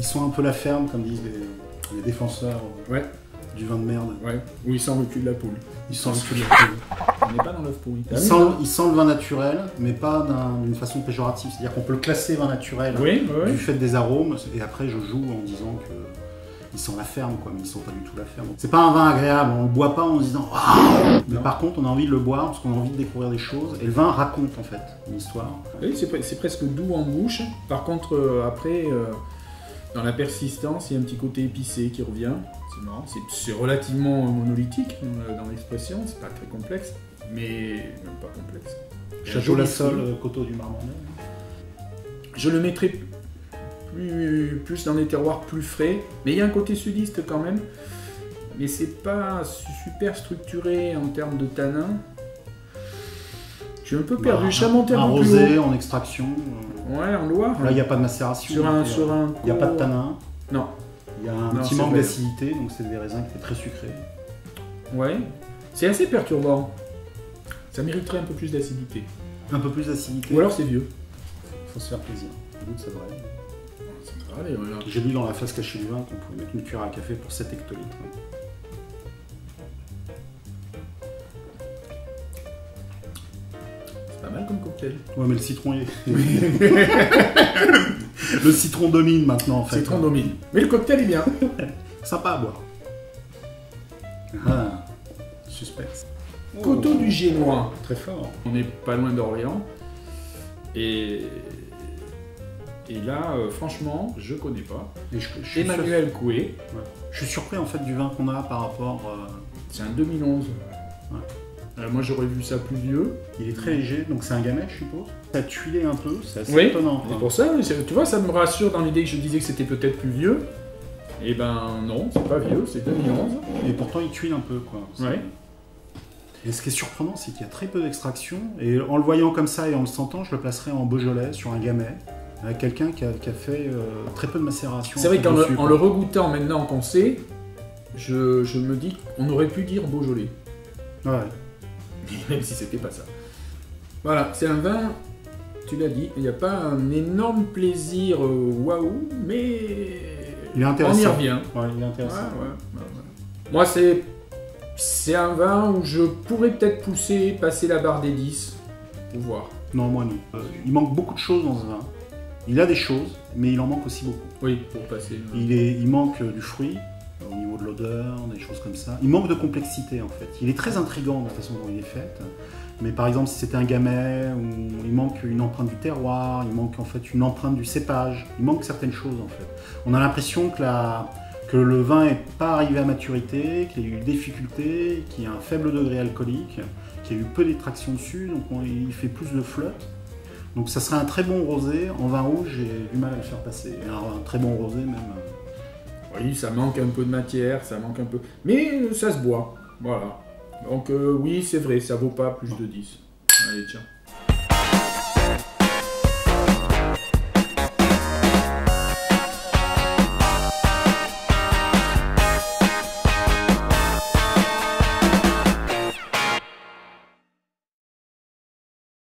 sent un peu la ferme, comme disent les défenseurs du vin de merde. Ouais, ou il sent le cul de la poule. Il sent le cul de la poule. On n'est pas dans l'œuf pourri. Il sent le vin naturel, mais pas d'une façon péjorative. C'est-à-dire qu'on peut le classer vin naturel du fait des arômes, et après je joue en disant que il sent la ferme, quoi, mais il sent pas du tout la ferme. C'est pas un vin agréable, on le boit pas en se disant ah. Mais par contre on a envie de le boire parce qu'on a envie de découvrir des choses, et le vin raconte en fait une histoire. Oui, c'est presque doux en bouche. Par contre, après, dans la persistance, il y a un petit côté épicé qui revient. C'est marrant, c'est relativement monolithique dans l'expression, c'est pas très complexe, mais même pas complexe. Château La Sole, coteau du Marmandais. Je le mettrais plus dans des terroirs plus frais, mais il y a un côté sudiste quand même, mais c'est pas super structuré en termes de tanin. Je suis un peu perdu, je suis monté un peu plus rosé haut. En extraction. Ouais, en Loire. Là il n'y a pas de macération. Il n'y a pas de tanin. Non. Il y a un petit manque d'acidité, donc c'est des raisins qui étaient très sucrés. Ouais, c'est assez perturbant. Ça mériterait un peu plus d'acidité. Un peu plus d'acidité. Ou alors c'est vieux. Faut se faire plaisir. Goûte, ça devrait. Allez, voilà. J'ai lu dans la face cachée du vin qu'on pouvait mettre une cuillère à café pour 7 hectolitres. C'est pas mal comme cocktail. Ouais, mais le citron est... Le citron domine maintenant en fait. Le citron domine. Mais le cocktail est bien. Sympa à boire. Ah, suspense. Coteau du Génois. Très fort. On n'est pas loin d'Orléans. Et là, franchement, je connais pas. Et Emmanuel Coué. Ouais. Je suis surpris en fait du vin qu'on a par rapport... C'est un 2011. Ouais. Moi j'aurais vu ça plus vieux. Il est très léger, donc c'est un gamay je suppose. Ça a tuilé un peu, c'est assez étonnant. C'est pour ça, tu vois, ça me rassure dans l'idée que je disais que c'était peut-être plus vieux. Et ben non, c'est pas vieux, c'est 2011. Et pourtant il tuile un peu quoi. Ouais. Et ce qui est surprenant, c'est qu'il y a très peu d'extraction. Et en le voyant comme ça et en le sentant, je le placerais en Beaujolais, sur un gamay, avec quelqu'un qui a fait très peu de macération. C'est vrai qu'en le regoûtant maintenant qu'on sait, je me dis qu'on aurait pu dire Beaujolais. Ouais. Même si c'était pas ça. Voilà, c'est un vin, tu l'as dit, il n'y a pas un énorme plaisir waouh, mais il est intéressant. On y revient. Ouais, il est intéressant. Ouais. Moi, c'est un vin où je pourrais peut-être passer la barre des 10 pour voir. Non, moi non. Il manque beaucoup de choses dans ce vin. Il a des choses, mais il en manque aussi beaucoup. Oui, pour passer. Il manque du fruit, au niveau de l'odeur, des choses comme ça. Il manque de complexité en fait. Il est très intriguant de la façon dont il est fait. Mais par exemple, si c'était un gamay, il manque une empreinte du terroir, il manque en fait une empreinte du cépage. Il manque certaines choses en fait. On a l'impression que le vin n'est pas arrivé à maturité, qu'il y a eu des difficultés, qu'il y a un faible degré alcoolique, qu'il y a eu peu d'extraction dessus, donc il fait plus de flotte. Donc ça serait un très bon rosé. En vin rouge, j'ai du mal à le faire passer. Un très bon rosé même. Oui, ça manque un peu de matière, ça manque un peu... Mais ça se boit, voilà. Donc oui, c'est vrai, ça vaut pas plus de 10. Allez, tiens.